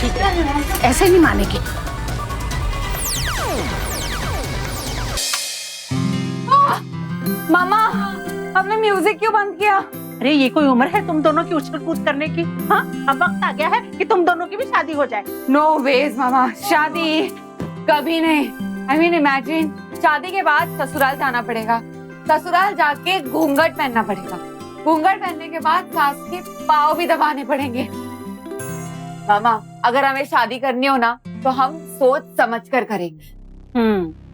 ठीक है, ऐसे नहीं मानेगी। मामा, आपने म्यूजिक क्यों बंद किया? अरे ये कोई उम्र है तुम दोनों की उछल कूद करने की? हाँ, अब वक्त आ गया है कि तुम दोनों की भी शादी हो जाए। नो वेज मामा, शादी कभी नहीं। आई मीन इमेजिन, शादी के बाद ससुराल जाना पड़ेगा, ससुराल जाके घूंघट पहनना पड़ेगा, घूंघट पहनने के बाद सास के पाँव भी दबाने पड़ेंगे। मामा, अगर हमें शादी करनी हो ना तो हम सोच समझ कर करेंगे।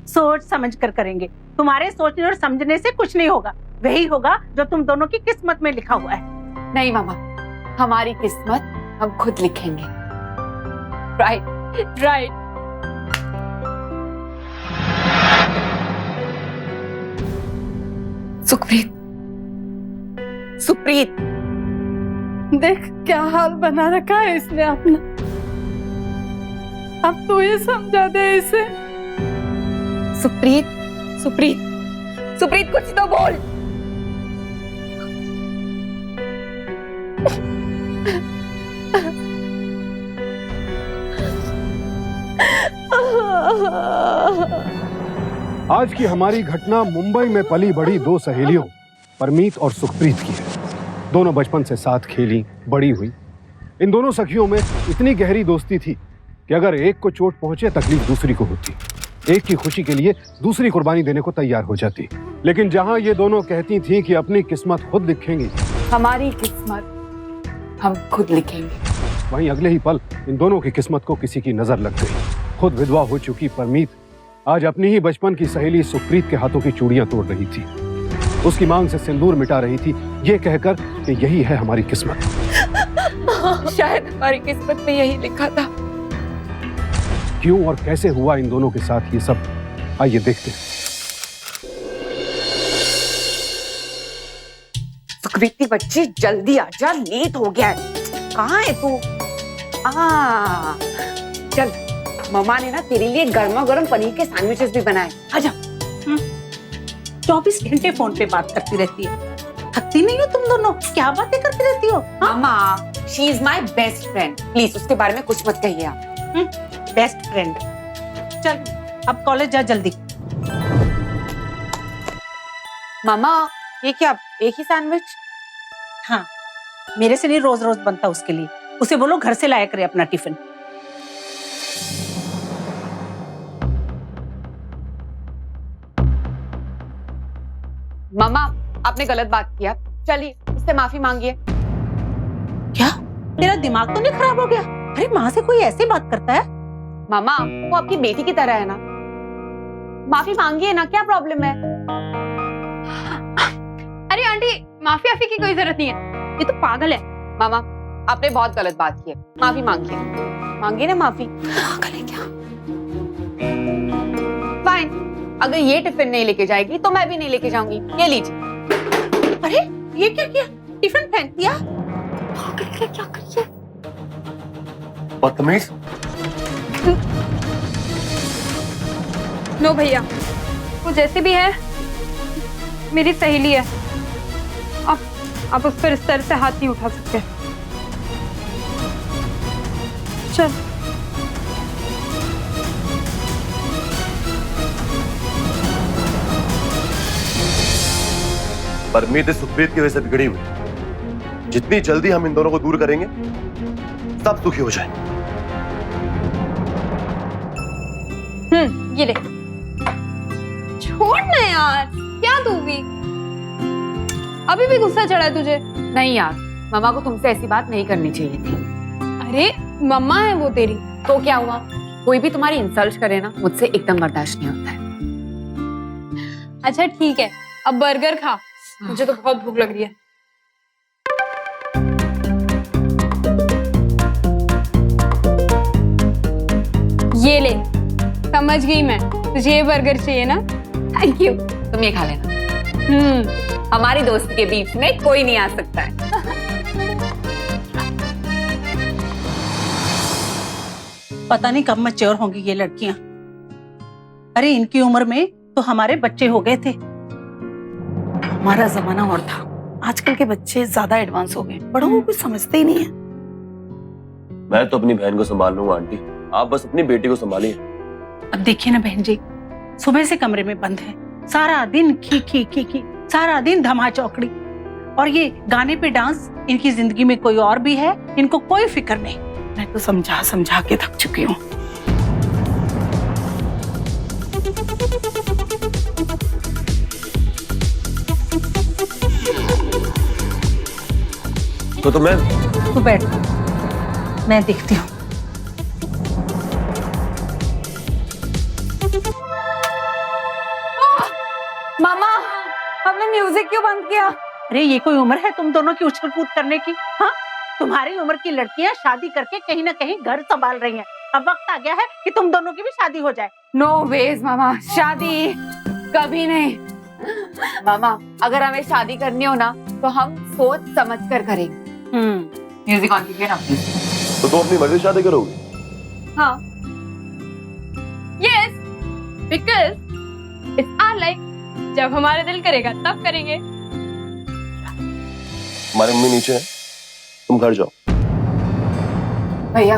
सोच समझ कर करेंगे। तुम्हारे सोचने और समझने से कुछ नहीं होगा, वही होगा जो तुम दोनों की किस्मत में लिखा हुआ है। नहीं मामा, हमारी किस्मत हम खुद लिखेंगे। Right right. सुप्रीत, सुप्रीत, देख क्या हाल बना रखा है इसने अपना। अब तू ये समझा दे इसे। सुप्रीत, सुप्रीत, सुप्रीत कुछ तो बोल। आज की हमारी घटना मुंबई में पली बड़ी दो सहेलियों परमीत और सुखप्रीत की है। दोनों बचपन से साथ खेली बड़ी हुई। इन दोनों सखियों में इतनी गहरी दोस्ती थी कि अगर एक को चोट पहुंचे तकलीफ दूसरी को होती, एक की खुशी के लिए दूसरी कुर्बानी देने को तैयार हो जाती। लेकिन जहां ये दोनों कहती थीं कि अपनी किस्मत खुद लिखेंगी, हमारी किस्मत हम खुद लिखेंगे, वहीं अगले ही पल इन दोनों की किस्मत को किसी की नजर लग गई। खुद विधवा हो चुकी परमीत आज अपनी ही बचपन की सहेली सुखप्रीत के हाथों की चूड़ियां तोड़ रही थी। उसकी मांग से सिंदूर मिटा रही थी, ये कहकर कि यही है हमारी किस्मत। शायद हमारी किस्मत में यही लिखा था। क्यों और कैसे हुआ इन दोनों के साथ ये सब, आइए देखते हैं। सुखप्रीत की बच्ची जल्दी आजा, लेट हो गया है। कहाँ है तू? चल, मम्मा ने ना तेरे लिए गर्मा गर्म पनीर के सैंडविचेस भी बनाए, आजा। 24 घंटे फोन पे बात करती रहती है, थकती नहीं हो तुम दोनों? क्या बातें करती रहती हो? मम्मा, she is my best friend, please उसके बारे में कुछ मत कहिए आप। Best friend. चल अब कॉलेज जा जल्दी। मम्मा, ये क्या, एक ही सैंडविच? हाँ, मेरे से नहीं रोज रोज बनता उसके लिए। उसे बोलो घर से लाया करे अपना टिफिन। मम्मा, आपने गलत बात किया, चलिए उससे माफी मांगिए। क्या तेरा दिमाग तो नहीं खराब हो गया? अरे माँ से कोई ऐसी बात करता है? मामा, वो आपकी बेटी की तरह है ना, माफी मांगिए ना, क्या प्रॉब्लम है? अरे आंटी, माफी आफी की कोई जरूरत नहीं है, ये तो पागल है। मामा, आपने बहुत गलत बात की है, माफी मांगिए, मांगिए ना माफी। पागल है क्या? फाइन, अगर ये टिफिन नहीं लेके जाएगी तो मैं भी नहीं लेके जाऊंगी। ये लीजिए। अरे ये क्या किया? टिफिन फेंक दिया? क्या करिए? बदतमीज। नो भैया, वो जैसे भी है मेरी सहेली है, आप उस पर इस तरह से हाथ नहीं उठा सकते। चल। परमीत इस सुखप्रीत की वजह से बिगड़ी हुई। जितनी जल्दी हम इन दोनों को दूर करेंगे सब सुखी हो जाएंगे। ये ले। छोड़ ना यार, क्या तू भी अभी भी गुस्सा चढ़ा है तुझे? नहीं यार, मामा को तुमसे ऐसी बात नहीं करनी चाहिए थी। अरे मम्मा है वो तेरी। तो क्या हुआ, कोई भी तुम्हारी इंसल्ट करे ना, मुझसे एकदम बर्दाश्त नहीं होता है। अच्छा ठीक है, अब बर्गर खा, मुझे तो बहुत भूख लग रही है। ये ले, समझ गई मैं, तुझे ये बर्गर चाहिए ना? थैंक यू, तुम ये खा लेना। हमारी दोस्ती के बीच में कोई नहीं आ सकता है। पता नहीं कब मैच्योर होंगी ये लड़कियां। अरे इनकी उम्र में तो हमारे बच्चे हो गए थे। हमारा जमाना और था, आजकल के बच्चे ज्यादा एडवांस हो गए, बड़ों को कुछ समझते ही नहीं है। मैं तो अपनी बहन को संभाल लूंगा आंटी, आप बस अपनी बेटी को संभालिए। अब देखिए ना बहन जी, सुबह से कमरे में बंद है, सारा दिन खी खी खी खी, सारा दिन धमा चौकड़ी, और ये गाने पे डांस। इनकी जिंदगी में कोई और भी है, इनको कोई फिक्र नहीं। मैं तो समझा समझा के थक चुकी हूँ। तो मैं तू बैठ, मैं देखती हूँ। मामा, आपने म्यूजिक क्यों बंद किया? अरे ये कोई उम्र है तुम दोनों की उछल कूद करने की? हाँ, तुम्हारी उम्र की लड़कियां शादी करके कहीं ना कहीं घर संभाल रही हैं। अब वक्त आ गया है कि तुम दोनों की भी शादी हो जाए। नो वेज मामा, शादी कभी नहीं। मामा, अगर हमें शादी करनी हो ना तो हम सोच समझ कर करेंगे। म्यूजिक ऑन कीजिए ना प्लीज। तो तुम अपनी मर्जी से शादी करोगे? हाँ, yes, because it's our life. जब हमारा दिल करेगा तब करेंगे। हमारी मम्मी नीचे है, तुम घर जाओ। भैया,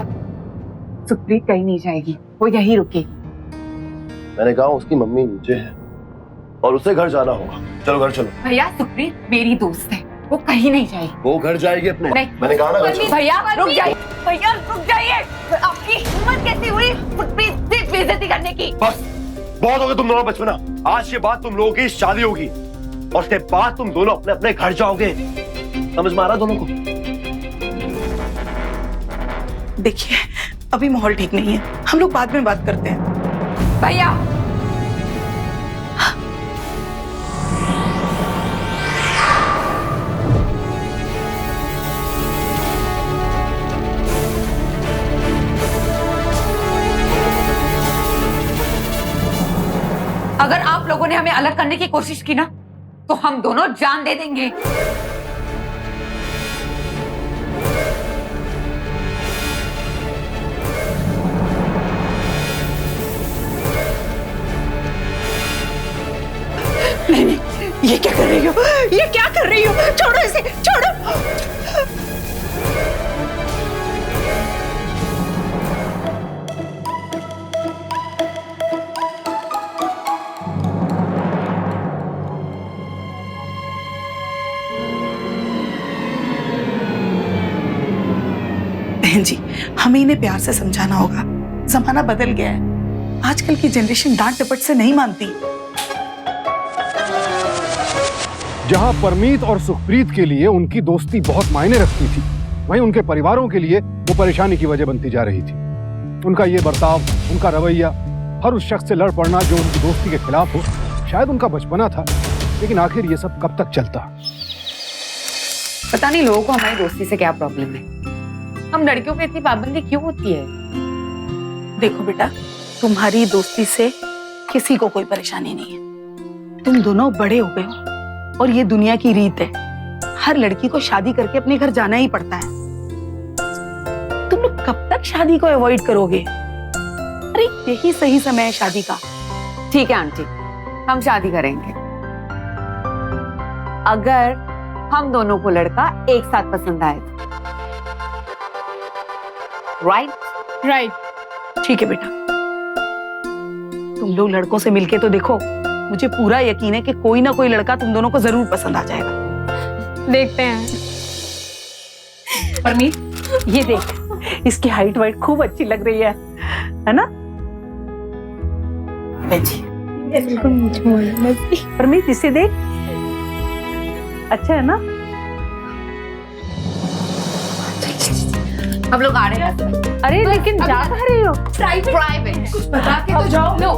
सुप्रीत कहीं नहीं जाएगी, वो यहीं रुकेगी। मैंने कहा उसकी मम्मी नीचे है और उसे घर जाना होगा। चलो घर चलो। भैया, सुप्रीत मेरी दोस्त है, वो कहीं नहीं जाएगी। वो घर जाएगी अपने। नहीं। मैंने कहा ना घर चलो। भैया रुक जाइए, भैया रुक जाइए। आपकी हिम्मत कैसी हुई सुप्रीत से बेइज्जती करने की? बस बहुत हो गया तुम दोनों बचपना। आज के बाद तुम लोगों की शादी होगी और उसके बाद तुम दोनों अपने अपने घर जाओगे। समझ में आ रहा दोनों को? देखिए, अभी माहौल ठीक नहीं है, हम लोग बाद में बात करते हैं। भैया, अगर आप लोगों ने हमें अलग करने की कोशिश की ना तो हम दोनों जान दे देंगे। नहीं नहीं, ये क्या कर रही हो? ये क्या कर रही हो? छोड़ो इसे, छोड़ो। बहन जी, हमें इन्हें प्यार से समझाना होगा। जमाना बदल गया है, आजकल की जनरेशन डांट डपट से नहीं मानती। जहां परमीत और सुखप्रीत के लिए उनकी दोस्ती बहुत मायने रखती थी, वहीं उनके परिवारों के लिए वो परेशानी की वजह बनती जा रही थी। उनका ये बर्ताव, उनका रवैया, हर उस शख्स से लड़ पड़ना जो उनकी दोस्ती के खिलाफ हो, शायद उनका बचपना था, लेकिन आखिर ये सब कब तक चलता? पता नहीं लोगों को हमारी दोस्ती से क्या प्रॉब्लम है। हम लड़कियों पे इतनी पाबंदी क्यों होती है? देखो बेटा, तुम्हारी दोस्ती से किसी को कोई परेशानी नहीं है। तुम दोनों बड़े हो गए हो और ये दुनिया की रीत है, हर लड़की को शादी करके अपने घर जाना ही पड़ता है। तुम लोग कब तक शादी को अवॉइड करोगे? अरे यही सही समय है शादी का। ठीक है आंटी, हम शादी करेंगे अगर हम दोनों को लड़का एक साथ पसंद आए। राइट? राइट। ठीक है बेटा, तुम लोग लड़कों से मिलके तो देखो, मुझे पूरा यकीन है कि कोई ना कोई लड़का तुम दोनों को जरूर पसंद आ जाएगा। देखते हैं। परमीत, ये देख, इसकी हाइट वाइट खूब अच्छी लग रही है ना? जी, परमीत, इसे देख, अच्छा है ना? हम लोग आ रहे हैं। अरे लेकिन जा कहाँ रही हो? प्राइवेट कुछ बता के तो जाओ। नो।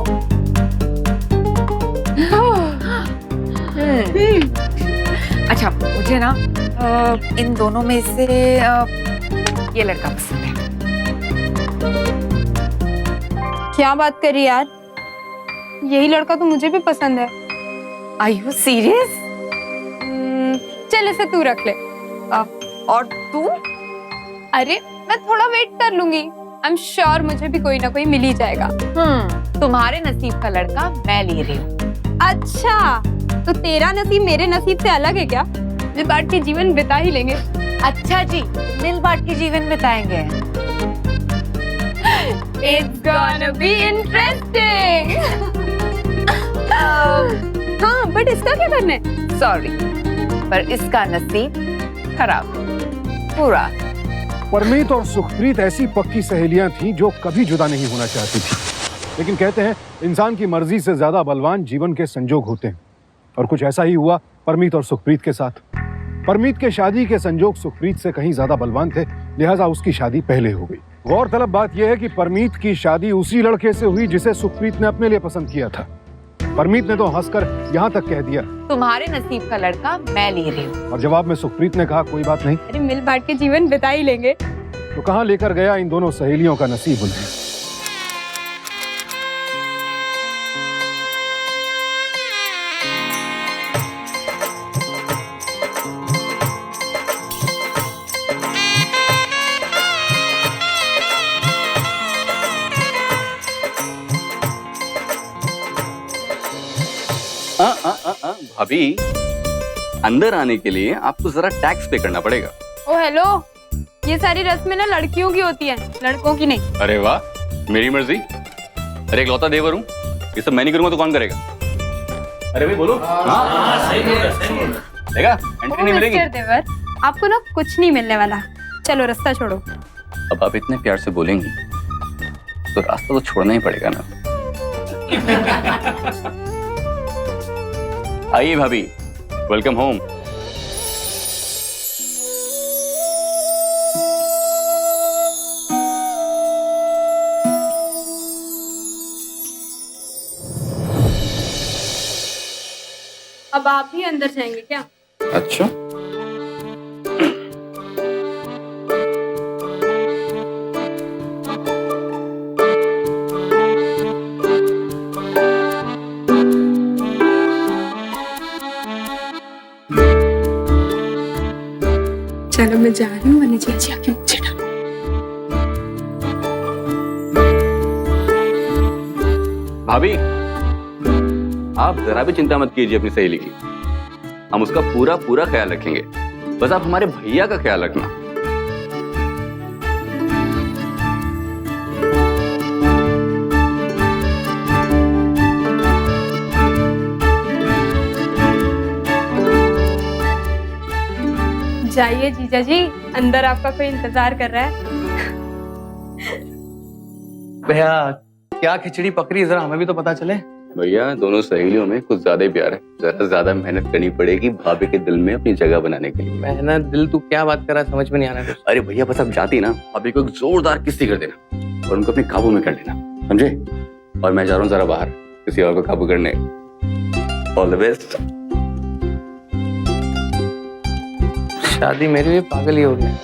अच्छा, मुझे ना इन दोनों में से ये लड़का पसंद है। क्या बात करी यार, यही लड़का तो मुझे भी पसंद है। Are you serious? चल इसे तू रख ले। और तू? अरे मैं थोड़ा वेट कर लूंगी, आई एम श्योर मुझे भी कोई ना कोई मिल ही जाएगा। तुम्हारे नसीब का लड़का मैं ले रही हूँ। अच्छा, तो तेरा नसीब मेरे नसीब से अलग है क्या? मिल बांट के जीवन बिता ही लेंगे। अच्छा जी, मिल बांट के जीवन बिताएंगे। It's gonna be interesting. हाँ, बट इसका क्या करना है? सॉरी, पर इसका नसीब खराब पूरा। परमीत और सुखप्रीत ऐसी पक्की सहेलियां थीं जो कभी जुदा नहीं होना चाहती थी। लेकिन कहते हैं इंसान की मर्जी से ज्यादा बलवान जीवन के संजोग होते हैं, और कुछ ऐसा ही हुआ परमीत और सुखप्रीत के साथ। परमीत के शादी के संजोग सुखप्रीत से कहीं ज्यादा बलवान थे, लिहाजा उसकी शादी पहले हो गई। गौरतलब बात यह है कि परमीत की शादी उसी लड़के से हुई जिसे सुखप्रीत ने अपने लिए पसंद किया था। परमीत ने तो हंसकर यहाँ तक कह दिया, तुम्हारे नसीब का लड़का मैं ले रही हूँ। और जवाब में सुखप्रीत ने कहा, कोई बात नहीं। अरे मिल बांट के जीवन बिता ही लेंगे। तो कहाँ लेकर गया इन दोनों सहेलियों का नसीब उन्हें। भाभी, अंदर आने के लिए आपको जरा टैक्स पे करना पड़ेगा। ओ हेलो, ये सारी रस्में ना लड़कियों की होती हैं, लड़कों की नहीं। अरे वाह, मेरी मर्जी। अरे इकलौता देवर हूँ, ये सब मैं नहीं करूंगा तो कौन करेगा? अरे भाई बोलो। सही देखा, एंट्री नहीं मिलेगी। मिस्टर देवर, आपको ना कुछ नहीं मिलने वाला। चलो रास्ता छोड़ो। अब आप इतने प्यार से बोलेंगी तो रास्ता तो छोड़ना ही पड़ेगा ना। आइए भाभी, वेलकम होम। अब आप ही अंदर जाएंगे क्या? अच्छा, चलो मैं जा रही हूँ, वरना चाची आके मुझे डांटे। भाभी आप जरा भी चिंता मत कीजिए अपनी सहेली की, हम उसका पूरा पूरा ख्याल रखेंगे। बस आप हमारे भैया का ख्याल रखना। जाइए जीजा जी, अंदर आपका कोई इंतजार कर रहा है। भैया क्या खिचड़ी पकड़ी, जरा हमें भी तो पता चले। भैया दोनों सहेलियों में कुछ ज्यादा ही प्यार है, जरा ज्यादा मेहनत करनी पड़ेगी भाभी के दिल में अपनी जगह बनाने के लिए। मेहनत दिल, तू क्या बात कर रहा है, समझ में नहीं आ रहा कुछ। अरे भैया बस आप जाती ना, भाभी को एक जोरदार किस्ती कर देना और उनको अपने काबू में कर लेना, समझे? और मैं जा रहा हूँ जरा बाहर किसी और को काबू करने। All the best. शादी मेरी भी पागल ही हो गई।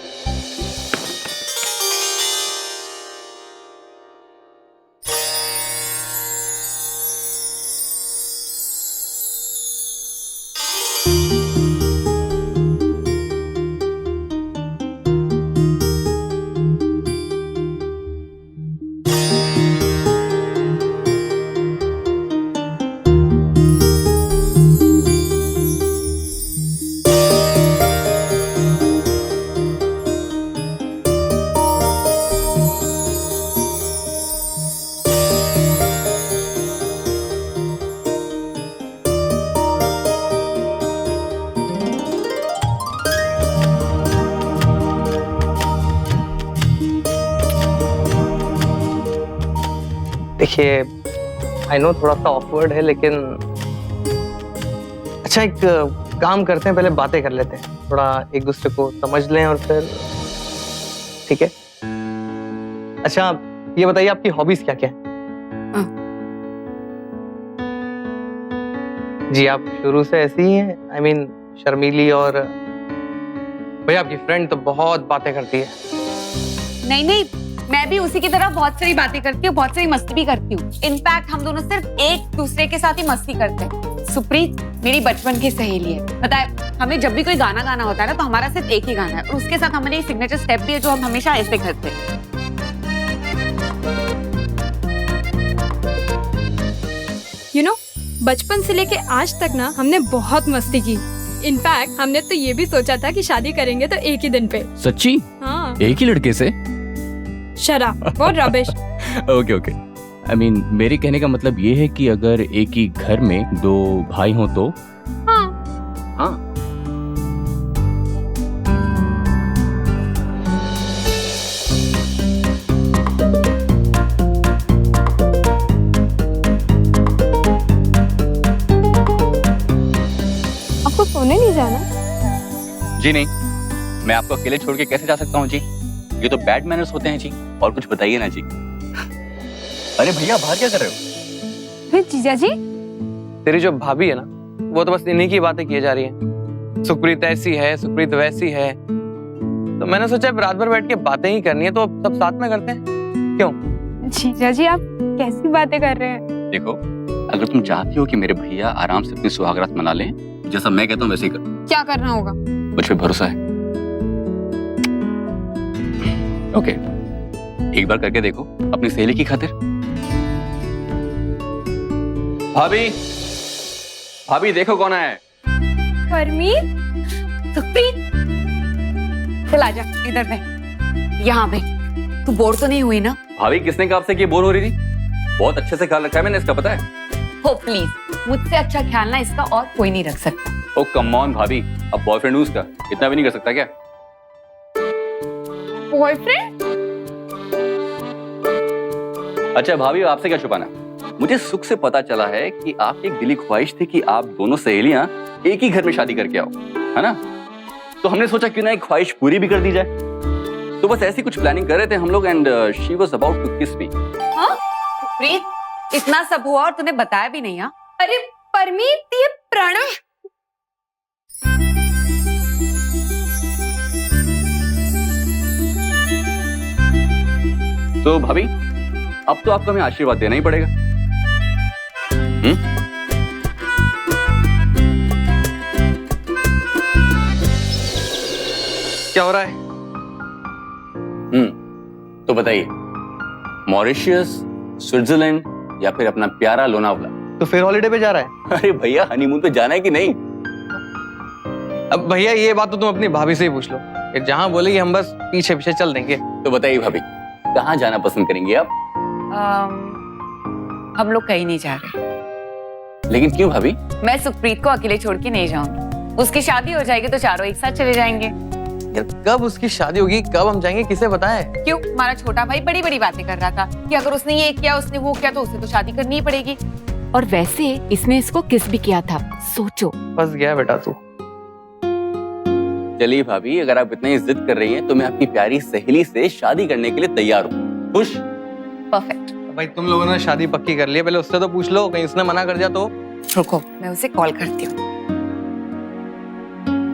देखिए, आई नो थोड़ा सा ऑकवर्ड है, लेकिन अच्छा एक काम करते हैं, पहले बातें कर लेते हैं, थोड़ा एक दूसरे को समझ लें और फिर ठीक है। अच्छा ये बताइए आपकी हॉबीज क्या क्या है? जी आप शुरू से ऐसी ही हैं, आई मीन शर्मीली, और भैया आपकी फ्रेंड तो बहुत बातें करती है। नहीं नहीं, मैं भी उसी की तरह बहुत सारी बातें करती हूँ, बहुत सारी मस्ती भी करती हूँ। इनफैक्ट हम दोनों सिर्फ एक दूसरे के साथ ही मस्ती करते हैं। सुप्रीत मेरी बचपन की सहेली है, पता है हमें जब भी कोई गाना गाना होता है ना तो हमारा सिर्फ एक ही गाना है, और उसके साथ हमारे एक सिग्नेचर स्टेप भी है जो हम हमेशा ऐसे करते हैं। यू नो, बचपन से लेके आज तक ना हमने बहुत मस्ती की। इनफैक्ट हमने तो ये भी सोचा था कि शादी करेंगे तो एक ही दिन पे। सच्ची? हाँ। एक ही लड़के से? शराब बहुत rubbish. Okay okay, I mean मेरे कहने का मतलब ये है कि अगर एक ही घर में दो भाई हों तो हाँ हाँ। आपको सोने नहीं जाना? जी नहीं, मैं आपको अकेले छोड़ के कैसे जा सकता हूँ जी? ये तो बैड मैनर्स होते हैं जी। और कुछ बताइए ना जी। अरे भैया बाहर क्या कर रहे हो? फिर जीजा जी तेरी जो भाभी है ना, वो तो बस इन्हीं की बातें किए जा रही है। सुप्रीत ऐसी है, सुप्रीत वैसी है। तो मैंने सोचा अब रात भर बैठ के बातें ही करनी है, तो अब सब साथ में करते हैं। क्यों? जीजा जी आप कैसी बातें कर रहे हैं? देखो, अगर तुम चाहती हो कि मेरे भैया आराम से अपनी सुहागरात मना लें, जैसा मैं कहता हूँ वैसे ही करो। क्या करना होगा? मुझ पे भरोसा है। ओके, एक बार करके देखो अपनी सहेली की खातिर। भाभी, भाभी देखो कौन आया है। परमीत, सुप्रीत, चल आजा इधर बैठ। यहाँ बैठ। तू बोर तो नहीं हुई ना? भाभी किसने कहा आपसे कि बोर हो रही थी? बहुत अच्छे से ख्याल रखा है मैंने इसका, पता है? हो प्लीज, मुझसे अच्छा ख्याल ना इसका और कोई नहीं रख सकता। ओ कम ऑन भाभी, अब बॉयफ्रेंड हूँ उसका, इतना भी नहीं कर सकता क्या? बॉयफ्रेंड? अच्छा भाभी, आपसे क्या छुपाना? मुझे सुख से पता चला है कि आपकी एक दिली ख्वाहिश थी कि आप दोनों सहेलियां एक ही घर में शादी करके आओ, है ना? तो हमने सोचा क्यों ना एक ख्वाहिश पूरी भी कर दी जाए। तो बस ऐसी कुछ प्लानिंग कर रहे थे हम लोग, and she was about to kiss me. हाँ? सुप्रीत, इतना सब हुआ और तूने बताया भी नहीं? हाँ? अरे परमीत, ये प्रणय। तो भाभी, अब तो आपको हमें आशीर्वाद देना ही पड़ेगा। क्या हो रहा है? तो बताइए, मॉरिशियस, स्विट्जरलैंड या फिर अपना प्यारा लोनावला? तो फिर हॉलीडे पे जा रहा है? अरे भैया, हनीमून पे जाना है कि नहीं? अब भैया ये बात तो तुम अपनी भाभी से ही पूछ लो। ये जहाँ बोलेगी हम बस पीछे पीछे चल देंगे। तो बताइए भाभी, कहाँ जाना पसंद करेंगे आप? हम लोग कहीं नहीं जा रहे। लेकिन क्यों भाभी? मैं सुप्रीत को अकेले छोड़ के नहीं जाऊंगी। उसकी शादी हो जाएगी तो चारों एक साथ चले जाएंगे। यार कब उसकी शादी होगी, कब हम जाएंगे, किसे बताएं? क्यों? हमारा छोटा भाई बड़ी बड़ी बातें कर रहा था कि अगर उसने ये किया, उसने वो किया, तो उसे तो शादी करनी ही पड़ेगी। और वैसे इसने इसको किस भी किया था, सोचो। फंस गया बेटा तू। चलिए भाभी, अगर आप इतनी जिद कर रही हैं तो मैं आपकी प्यारी सहेली से शादी करने के लिए तैयार हूँ। खुश? परफेक्ट। भाई तुम लोगों ने शादी पक्की कर ली है, पहले उससे तो पूछ लो, कहीं उसने मना कर दिया तो। रुको, मैं उसे कॉल करती हूँ।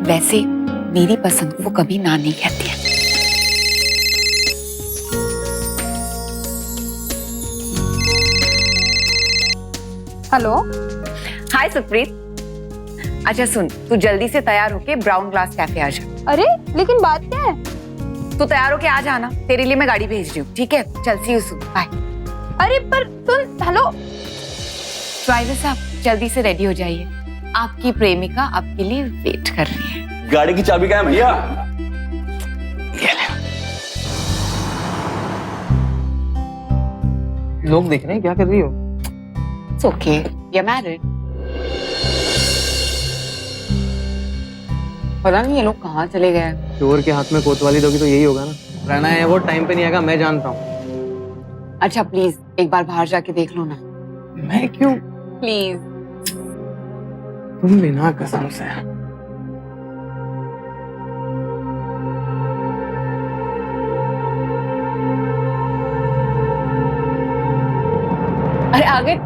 वैसे मेरी पसंद वो कभी ना नहीं कहती है। हेलो। हाय सुप्रीत। अच्छा सुन, तू जल्दी से तैयार होके ब्राउन ग्लास कैफे आ जा। अरे लेकिन बात क्या है? तू तैयार होके आ जाना, तेरे लिए मैं गाड़ी भेज रही हूँ, ठीक है? चल, सी यू सून, बाय। अरे पर सुन, हेलो। ड्राइवर साहब, जल्दी से रेडी हो जाइए, आपकी प्रेमिका आपके लिए वेट कर रही है। गाड़ी की चाबी कहाँ है भैया? लोग देख रहे हैं, क्या कर रही हो? It's okay, you're married. पता नहीं ये लोग कहाँ चले गए। चोर के हाथ में कोतवाली दोगी तो यही होगा ना। रहना है वो टाइम पे नहीं आएगा, मैं जानता हूँ। अच्छा प्लीज एक बार बाहर जाके देख लो ना। मैं क्यों? प्लीज। तुम बिना कसम से। अरे आगे।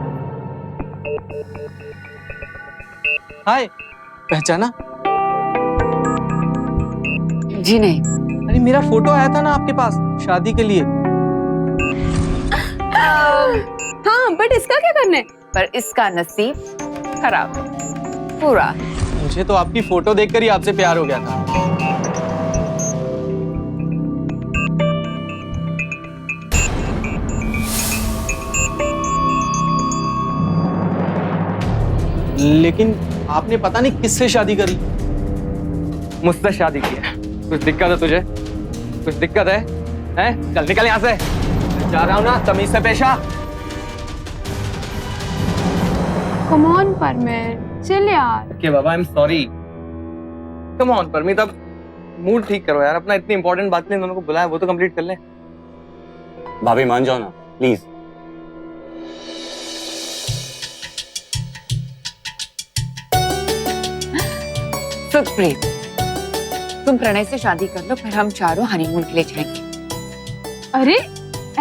हाय, पहचाना? जी नहीं। अरे मेरा फोटो आया था ना आपके पास शादी के लिए। हाँ, बट इसका क्या करना है? पर इसका नसीब खराब है पूरा। मुझे तो आपकी फोटो देखकर ही आपसे प्यार हो गया था। लेकिन आपने पता नहीं किससे शादी करी। मुझसे शादी की है। कुछ दिक्कत है तुझे? कुछ दिक्कत है? हैं? चल निकल यहाँ से। जा रहा हूँ ना, तमीज से पेश आ। कम ऑन परमीत, चिल यार। Okay Baba, I am sorry. Come on Parmeet, अब मूड ठीक करो यार। अपना इतनी इंपॉर्टेंट बात नहीं दोनों को बुलाया, वो तो कंप्लीट कर ले। भाभी मान जाओ ना प्लीज। सुखप्रीत, तुम प्रणय से शादी कर लो, फिर हम चारों हनीमून के लिए जाएंगे। अरे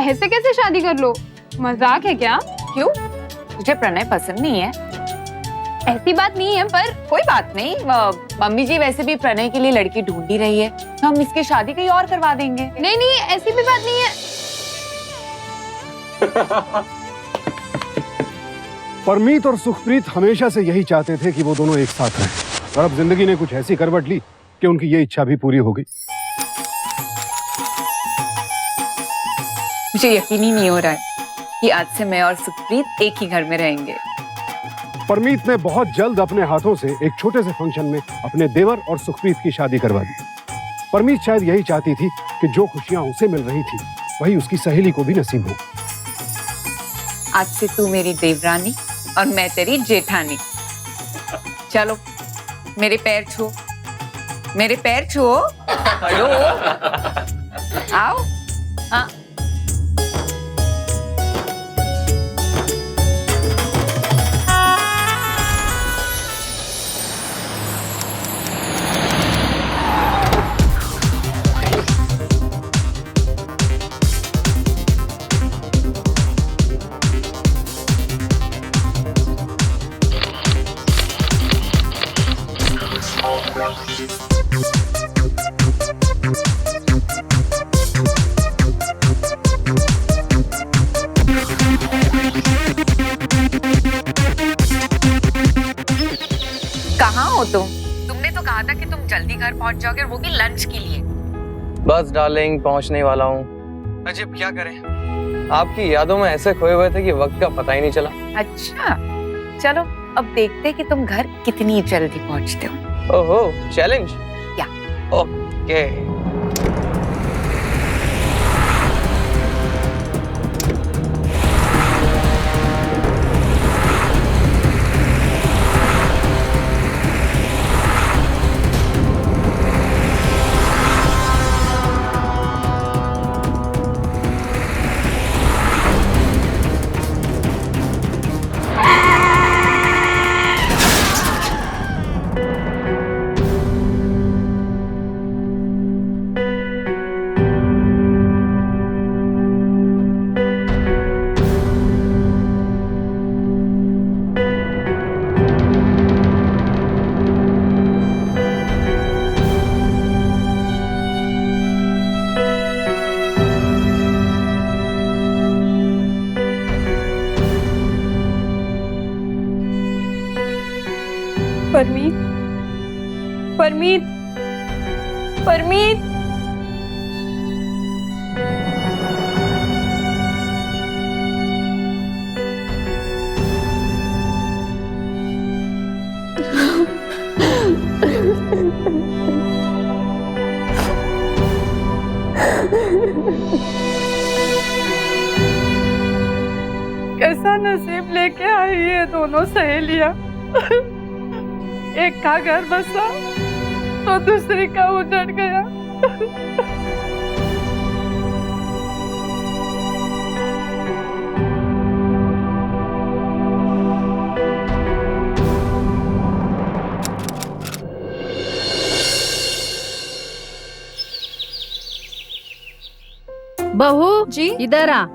ऐसे कैसे शादी कर लो? मजाक है क्या? क्यों? तुझे प्रणय पसंद नहीं है? ऐसी बात नहीं है, पर कोई बात नहीं, मम्मी जी वैसे भी प्रणय के लिए लड़की ढूंढ ही रही है, तो हम इसकी शादी कहीं और करवा देंगे। नहीं नहीं, ऐसी भी बात नहीं है। परमीत और सुखप्रीत हमेशा से यही चाहते थे कि वो दोनों एक साथ रहें, और अब जिंदगी ने कुछ ऐसी करवट ली कि उनकी ये इच्छा भी पूरी हो गई। मुझे यकीन ही नहीं हो रहा है कि आज से मैं और सुखप्रीत एक ही घर में रहेंगे। परमीत ने बहुत जल्द अपने हाथों से एक छोटे से फंक्शन में अपने देवर और सुखप्रीत की शादी करवा दी। परमीत शायद यही चाहती थी कि जो खुशियां उसे मिल रही थी वही उसकी सहेली को भी नसीब हो। आज से तू मेरी देवरानी और मैं तेरी जेठानी। चलो मेरे पैर छुओ, मेरे पैर छुओ। हेलो, आओ। हाँ, कहाँ हो तुम? तुमने तो कहा था कि तुम जल्दी घर पहुंच जाओगे, वो भी लंच के लिए। बस डार्लिंग, पहुंचने वाला हूँ। अजीब क्या करें, आपकी यादों में ऐसे खोए हुए थे कि वक्त का पता ही नहीं चला। अच्छा, चलो अब देखते हैं कि तुम घर कितनी जल्दी पहुंचते हो। ओहो, चैलेंज? या। ओके। परमीत, परमीत, परमीत। कैसा नसीब लेके आई है दोनों सहेलियां। एक का घर बसा तो दूसरी का उजड़ गया। बहू जी? इधर आ।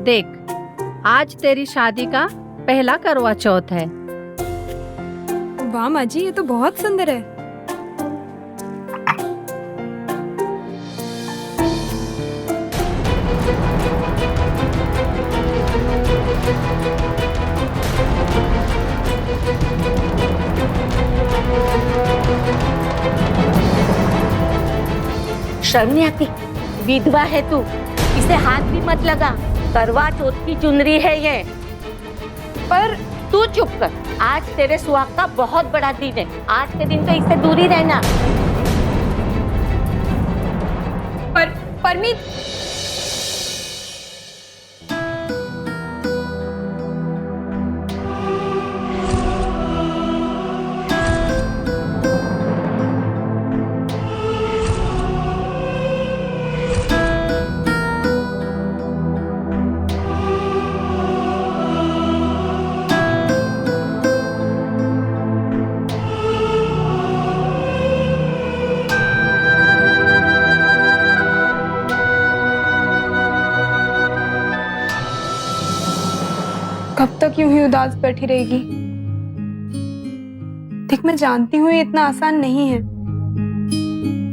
देख, आज तेरी शादी का पहला करवा चौथ है। वाह माँ जी, ये तो बहुत सुंदर है। शर्म नहीं आती? विधवा है तू, इसे हाथ भी मत लगा। करवा चौथ की चुनरी है ये। पर तू चुप कर, आज तेरे सुहाग का बहुत बड़ा दिन है। आज के दिन तो इससे दूर ही रहना। परमीत, कब तक यूं ही उदास बैठी रहेगी? देख, मैं जानती हूँ ये इतना आसान नहीं है,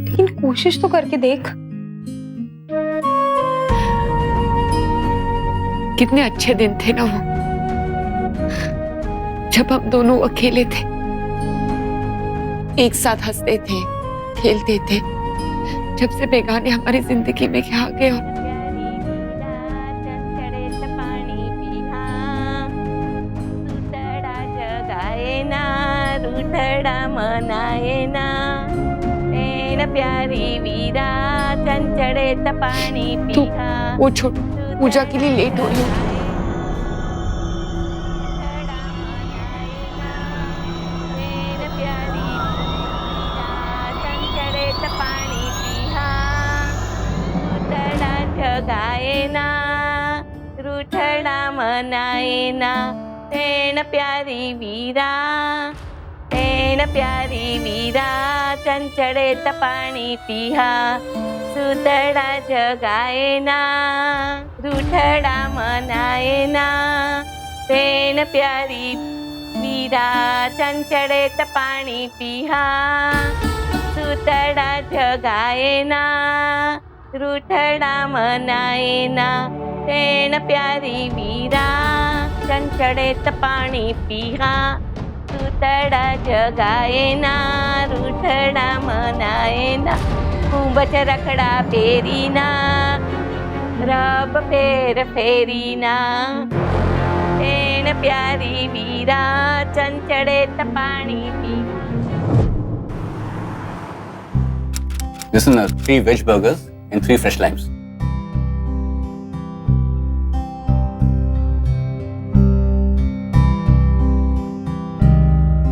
लेकिन कोशिश तो करके देख। कितने अच्छे दिन थे ना वो, जब हम दोनों अकेले थे, एक साथ हंसते थे, खेलते थे। जब से बेगाने हमारी जिंदगी में आ गए और प्यारी वीरा चंचड़े तपानी तू वो छोड़, पूजा के लिए लेट हो रही है। गायना रूठड़ा मनाएना तेन प्यारी वीरा, तेन प्यारी वीरा चंचड़े तपानी पीहा, सुतड़ा जगाएना रूठड़ा मनाएना तेन प्यारी वीरा चंचड़े तपानी पीहा, सुतड़ा जगाएना रूठड़ा मनाएना तेन प्यारी वीरा चंचड़े तपानी पीहा, सुतड़ा जगाएना रूठड़ा मनाएना कुंभच रखड़ा फेरीना रब फेर फेरीना तेन प्यारी वीरा चंचड़े तपानी P. Listen, 3 veg burgers and 3 fresh limes.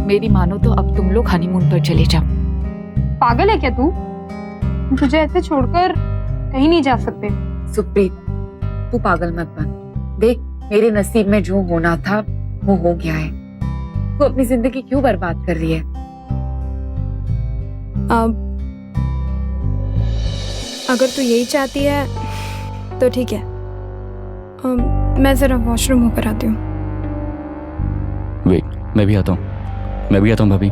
मेरी मानो तो अब तुम लोग हनीमून पर चले जाओ। पागल है क्या तू? तुझे ऐसे छोड़कर कहीं नहीं जा सकते। सुप्रीत, तू पागल मत बन। देख, मेरे नसीब में जो होना था वो हो गया है। तू अपनी जिंदगी क्यों बर्बाद कर रही है? अब अगर तू यही चाहती है तो ठीक है। मैं जरा वॉशरूम होकर आती हूँ। वेट, मैं भी आता हूँ भाभी।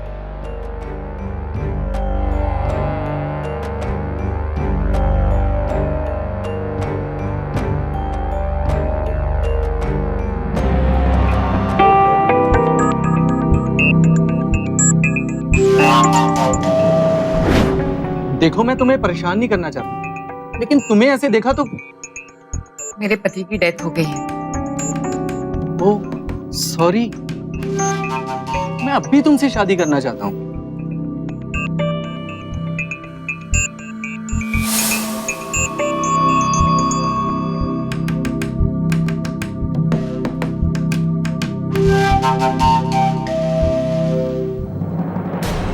देखो, मैं तुम्हें परेशान नहीं करना चाहता, लेकिन तुम्हें ऐसे देखा तो मेरे पति की डेथ हो गई है। ओह सॉरी, मैं अब भी तुमसे शादी करना चाहता हूँ।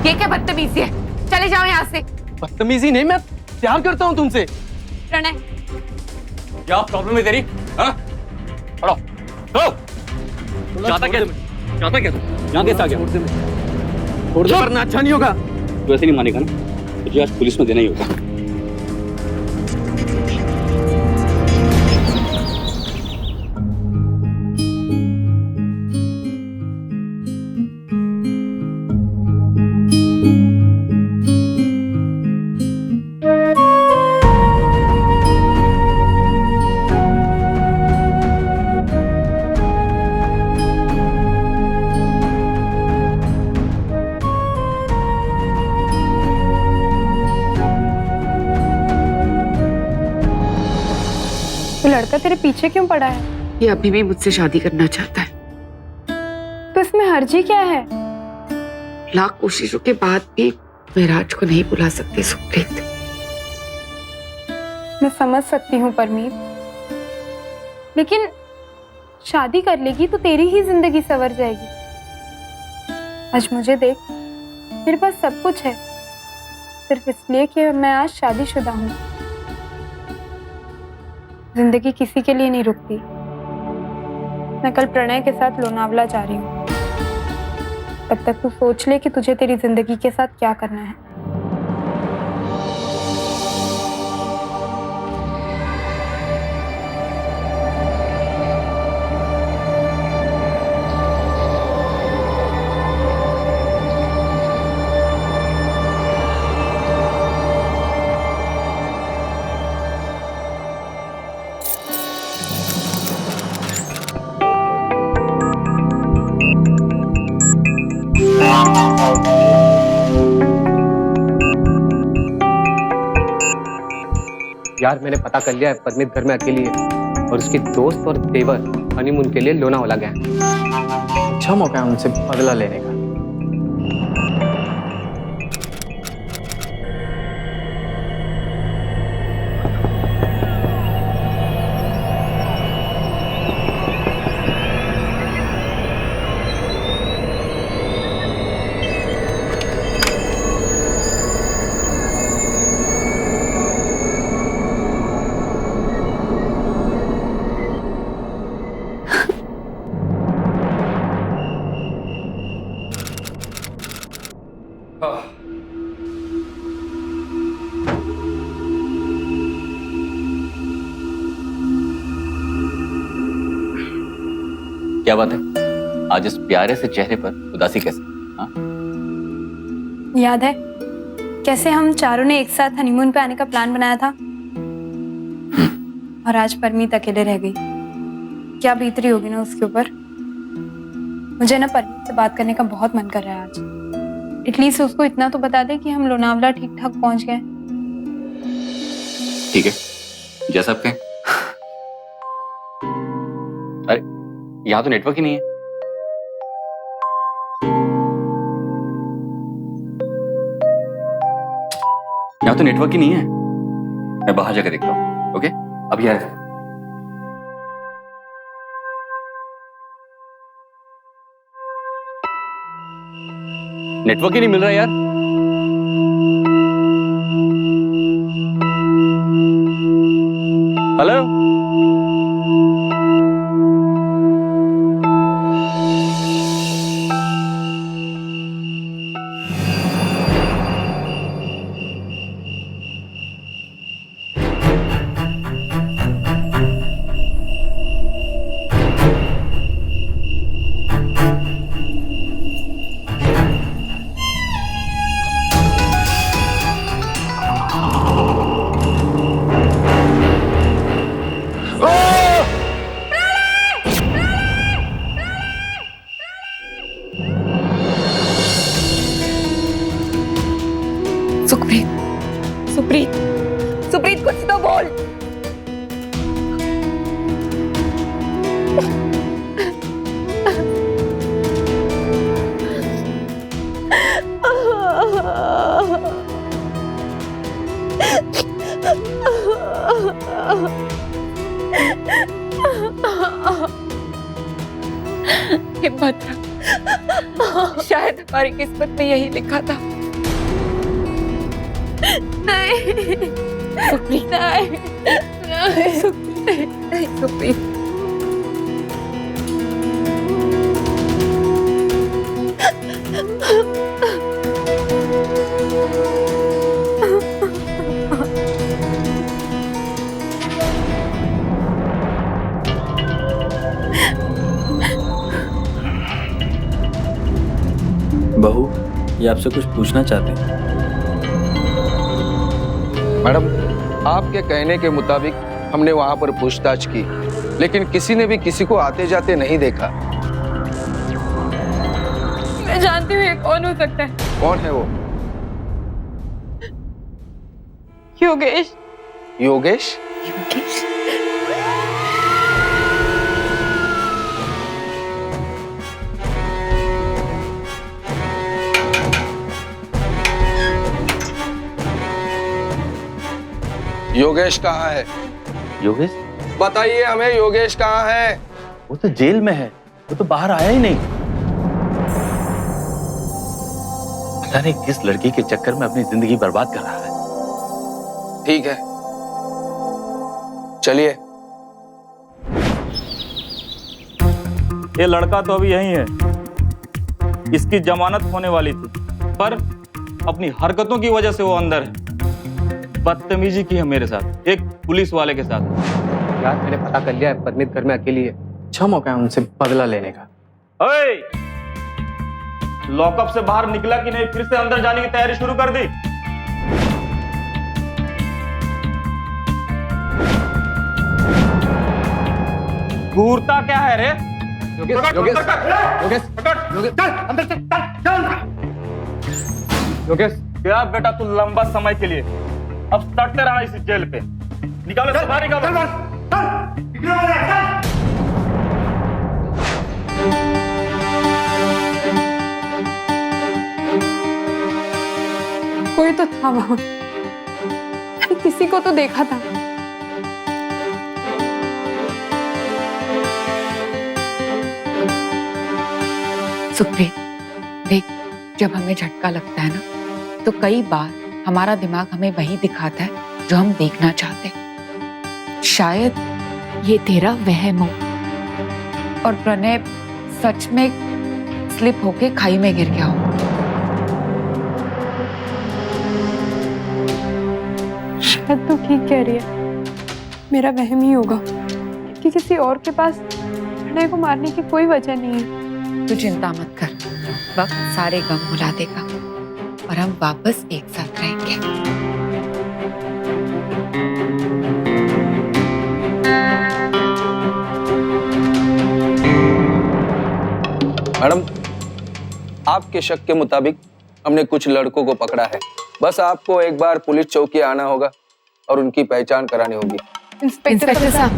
ये क्या बदतमीजी है? चले जाओ यहाँ से। बदतमीजी नहीं, मैं प्यार करता हूँ तुमसे। प्रणय, क्या प्रॉब्लम है तेरी? हाँ? पढ़ो। चाहता क्या तू? यहाँ कैसे आ गया? वरना अच्छा नहीं होगा। तू ऐसे नहीं मानेगा ना, तुझे आज पुलिस में देना ही होगा। तो लड़का तेरे पीछे क्यों पड़ा है? ये अभी भी मुझसे शादी करना चाहता है। तो इसमें हर्जी क्या है? लाख कोशिशों के बाद भी मैं राज को नहीं बुला सकती सुप्रीत। मैं समझ सकती हूँ परमीत, लेकिन शादी कर लेगी तो तेरी ही जिंदगी संवर जाएगी। आज मुझे देख, मेरे पास सब कुछ है, सिर्फ इसलिए कि मैं आज शादीशुदा हूँ। जिंदगी किसी के लिए नहीं रुकती। मैं कल प्रणय के साथ लोनावला जा रही हूँ। तब तक तू सोच ले कि तुझे तेरी जिंदगी के साथ क्या करना है। यार मैंने पता कर लिया है, परमीत घर में अकेली है और उसके दोस्त और देवर हनीमून के लिए लोनावाला गए हैं। अच्छा मौका है उनसे बदला लेने का। क्या बात है, आज इस प्यारे से चेहरे पर उदासी कैसे? हाँ? याद है कैसे हम चारों ने एक साथ हनीमून पे आने का प्लान बनाया था और आज परमीत अकेले रह गई। क्या बीत रही होगी ना उसके ऊपर। मुझे ना परमीत से बात करने का बहुत मन कर रहा है आज। एटलीस्ट उसको इतना तो बता दे कि हम लोनावला ठीक ठाक पहुंच गए। ठीक है, जैसा आप कहें। अरे यहाँ तो नेटवर्क ही नहीं है। यहाँ तो नेटवर्क ही नहीं है। मैं बाहर जाकर देखता हूँ। ओके, अभी आ रहा है। नेटवर्क ही नहीं मिल रहा यार। हेलो, सुप्रीत, सुप्रीत कुछ तो बोल। हिम्मत रख, शायद हमारी किस्मत में यही लिखा था। नहीं सुप्रीत, नहीं सुप्रीत, नहीं सुप्रीत। बहू, ये आपसे कुछ पूछना चाहते हैं। मैडम, आपके कहने के मुताबिक हमने वहां पर पूछताछ की, लेकिन किसी ने भी किसी को आते जाते नहीं देखा। मैं जानती हूँ ये कौन हो सकता है। कौन है वो? योगेश। योगेश? योगेश? योगेश कहाँ है? योगेश? बताइए हमें, योगेश कहाँ है? वो तो जेल में है, वो तो बाहर आया ही नहीं। पता नहीं किस लड़की के चक्कर में अपनी जिंदगी बर्बाद कर रहा है। ठीक है, चलिए। ये लड़का तो अभी यही है, इसकी जमानत होने वाली थी, पर अपनी हरकतों की वजह से वो अंदर है। बदतमीजी की है मेरे साथ, एक पुलिस वाले के साथ। यार मैंने पता कर लिया है, परमीत घर में अकेली है। अच्छा मौका है उनसे बदला लेने का। ओए, लॉकअप से बाहर निकला कि नहीं, फिर से अंदर जाने की तैयारी शुरू कर दी? घूरता क्या है रे? योगेश, योगेश, योगेश, योगेश, चल अंदर चल, चल। योगेश, क्या बेटा तू लंबा समय के लिए अब सटते रहा इस जेल पे। निकालो से बाहर, निकालो। कोई तो था वहां, मैंने किसी को तो देखा था। सुप्रीत, देख, जब हमें झटका लगता है ना, तो कई बार हमारा दिमाग हमें वही दिखाता है जो हम देखना चाहते हैं। शायद ये तेरा वहम हो और प्रणय सच में स्लिप होके खाई में गिर गया हो। शायद तू ठीक कह रही है, मेरा वहम ही होगा, क्योंकि किसी और के पास प्रणय को मारने की कोई वजह नहीं है। तू चिंता मत कर, वक्त सारे गम भुला देगा और हम वापस एक साथ रहेंगे। मैडम, आपके शक के मुताबिक हमने कुछ लड़कों को पकड़ा है। बस आपको एक बार पुलिस चौकी आना होगा और उनकी पहचान करानी होगी। इंस्पेक्टर साहब,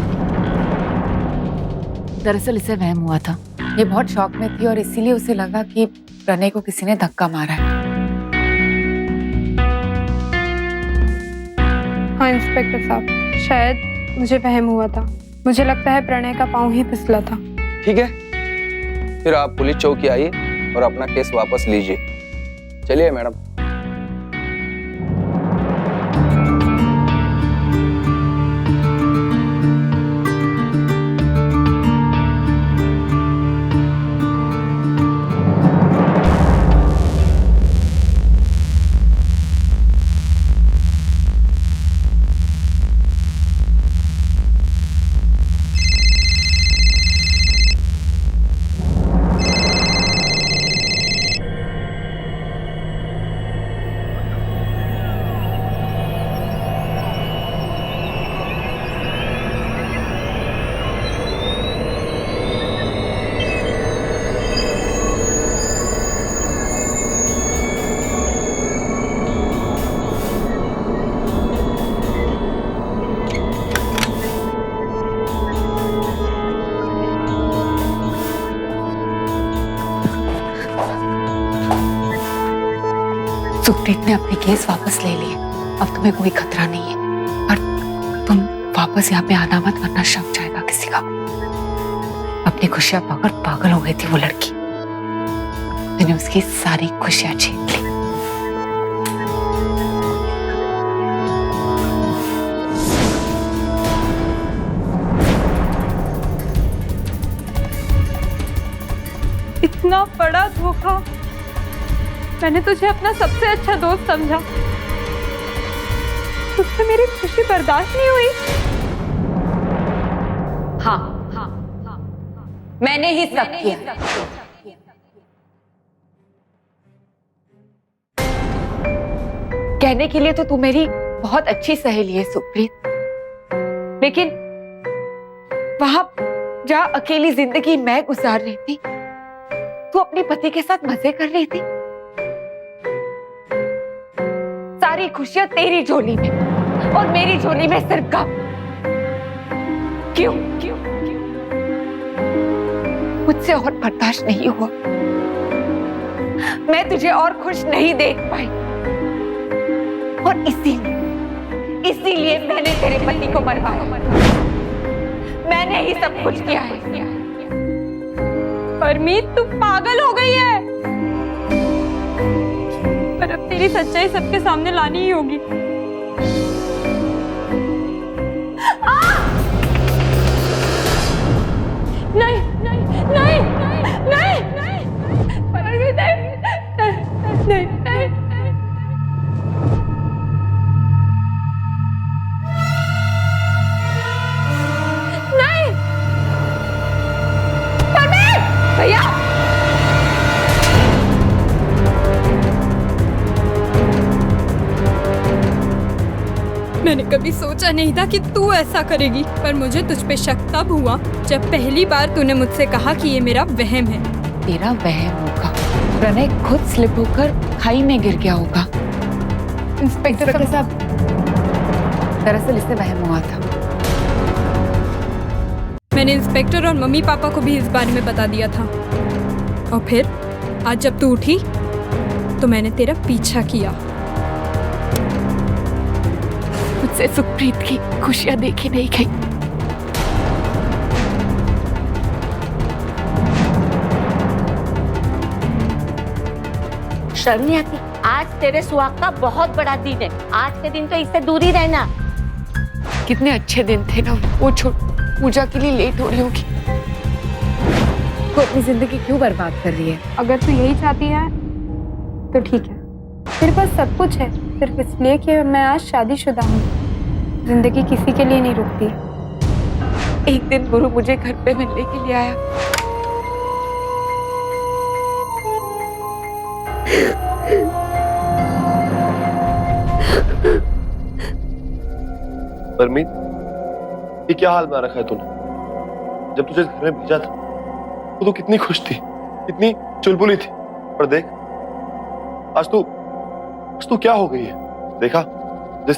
दरअसल इसे वहम हुआ था, ये बहुत शॉक में थी और इसीलिए उसे लगा कि प्रणय को किसी ने धक्का मारा है। हाँ इंस्पेक्टर साहब, शायद मुझे वहम हुआ था। मुझे लगता है प्रणय का पाँव ही फिसला था। ठीक है, फिर आप पुलिस चौकी आइए और अपना केस वापस लीजिए। चलिए मैडम। सुप्रीत ने अपने केस वापस ले लिए, अब तुम्हें कोई खतरा नहीं है। और तुम वापस यहाँ पे आना मत, वरना शक जाएगा किसी का। अपनी खुशियां पाकर पागल हो गई थी वो लड़की, मैंने उसकी सारी खुशियां छीन ली। इतना बड़ा धोखा, मैंने तुझे अपना सबसे अच्छा दोस्त समझा, तुझसे मेरी खुशी बर्दाश्त नहीं हुई। हाँ, मैंने ही सब किया। कहने के लिए तो तू मेरी बहुत अच्छी सहेली है सुप्रीत, लेकिन वहां जहां अकेली जिंदगी मैं गुजार रही थी, तू अपने पति के साथ मजे कर रही थी। सारी खुशियां तेरी झोली में और मेरी झोली में सिर्फ गम। क्यों? मुझसे और बर्दाश्त नहीं हुआ, मैं तुझे और खुश नहीं देख पाई, और इसीलिए मैंने तेरे पति को मरवाया। मैंने ही सब कुछ किया है। परमीत तू पागल हो गई है। पर अब तेरी सच्चाई सबके सामने लानी ही होगी। नहीं नहीं नहीं नहीं नहीं परमीत नहीं नहीं नहीं नहीं परमीत भैया मैंने कभी सोचा नहीं था कि तू ऐसा करेगी, पर मुझे तुझ पे शक तब हुआ जब पहली बार तूने मुझसे कहा कि ये मेरा वहम है। तेरा वहम होगा। प्रणय खुद स्लिप होकर खाई में गिर गया होगा। इंस्पेक्टर साहब, दरअसल इसे वहम हुआ था। मैंने इंस्पेक्टर और मम्मी पापा को भी इस बारे में बता दिया था। और फिर आज जब तू उठी तो मैंने तेरा पीछा किया। मुझसे सुखप्रीत की खुशियां देखी नहीं गई। शर्म नहीं आती? आज तेरे सुहाग का बहुत बड़ा दिन है। आज के दिन तो इससे दूर ही रहना। कितने अच्छे दिन थे ना वो। छोड़, पूजा के लिए लेट हो रही होगी। तू अपनी जिंदगी क्यों बर्बाद कर रही है? अगर तू यही चाहती है तो ठीक है। मेरे पास सब कुछ है, सिर्फ इसलिए कि मैं आज शादीशुदा हूँ। जिंदगी किसी के लिए नहीं रुकती। एक दिन गुरु मुझे घर पे मिलने के लिए आया। परमीत, ये क्या हाल बना रखा है तूने? जब तुझे घर में भेजा था तो कितनी खुश थी, कितनी चुलबुली थी। पर देख आज तू क्या हो गई है? देखा, जिस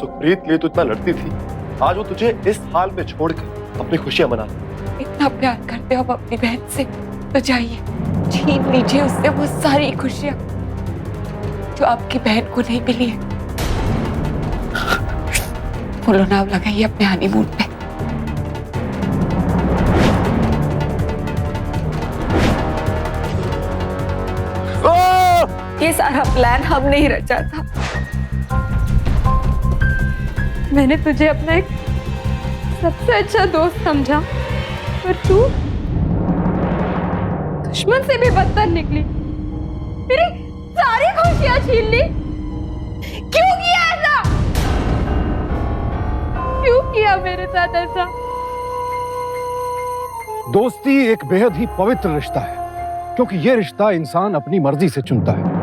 सुखप्रीत के लिए तू इतना लड़ती थी, आज वो तुझे इस हाल में छोड़कर अपनी खुशियां मना। इतना प्यार करते हो अपनी बहन से तो जाइए, छीन लीजिए उससे वो सारी खुशियां जो आपकी बहन को नहीं मिली है। फूलो नाव लगाइए अपने हनीमून पे। ये सारा प्लान हमने ही रचा था। मैंने तुझे अपना एक सबसे अच्छा दोस्त समझा, पर तू दुश्मन से भी बदतर निकली। मेरी सारी खुशियां छीन ली। क्यों किया ऐसा? क्यों किया मेरे साथ ऐसा? दोस्ती एक बेहद ही पवित्र रिश्ता है, क्योंकि ये रिश्ता इंसान अपनी मर्जी से चुनता है।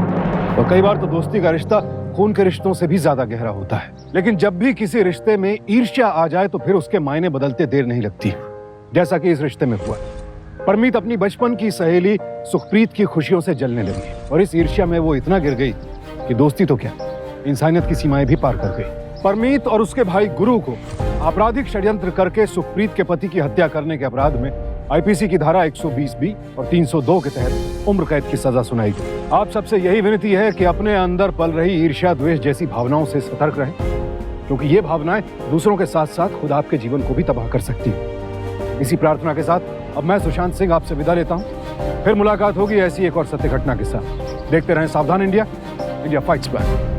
और कई बार तो दोस्ती का रिश्ता खून के रिश्तों से भी ज्यादा गहरा होता है। लेकिन जब भी किसी रिश्ते में ईर्ष्या आ जाए तो फिर उसके मायने बदलते देर नहीं लगती, जैसा कि इस रिश्ते में हुआ। परमीत अपनी बचपन की सहेली सुखप्रीत की खुशियों से जलने लगी और इस ईर्ष्या में वो इतना गिर गई कि दोस्ती तो क्या, इंसानियत की सीमाएं भी पार कर गई। परमीत और उसके भाई गुरु को आपराधिक षड्यंत्र करके सुखप्रीत के पति की हत्या करने के अपराध में आईपीसी की धारा 120B और 302 के तहत उम्र कैद की सजा सुनाई गई। आप सबसे यही विनती है कि अपने अंदर पल रही ईर्ष्या, द्वेष जैसी भावनाओं से सतर्क रहें, क्योंकि ये भावनाएं दूसरों के साथ साथ खुद आपके जीवन को भी तबाह कर सकती हैं। इसी प्रार्थना के साथ अब मैं सुशांत सिंह आपसे विदा लेता हूं। फिर मुलाकात होगी ऐसी एक और सत्य घटना के साथ। देखते रहें सावधान इंडिया, इंडिया फाइट्स बैक।